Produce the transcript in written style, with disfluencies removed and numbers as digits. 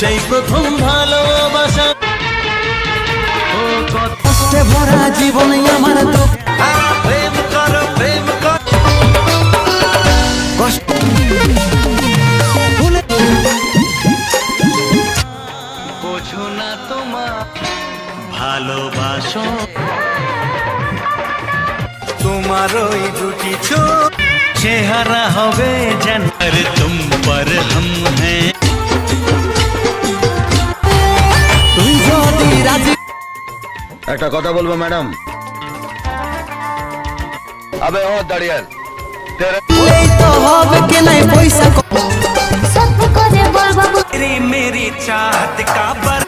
সেই প্রথম ভালোবাসা কষ্টে ভরা জীবনে আমার দুঃখ প্রেম করো কষ্ট বোঝো না তোমার ভালোবাসো তোমার ওই দুটি চোখ চেহারা হবে যেন তুম পর হম হ্যাঁ তুই যদি রাজি একটা কথা বলবো ম্যাডাম আবে ও দাঁড়িয়াল এই তো হবে কে নাই পয়সা সত্য করে বল বাবু मेरी चाहत का बर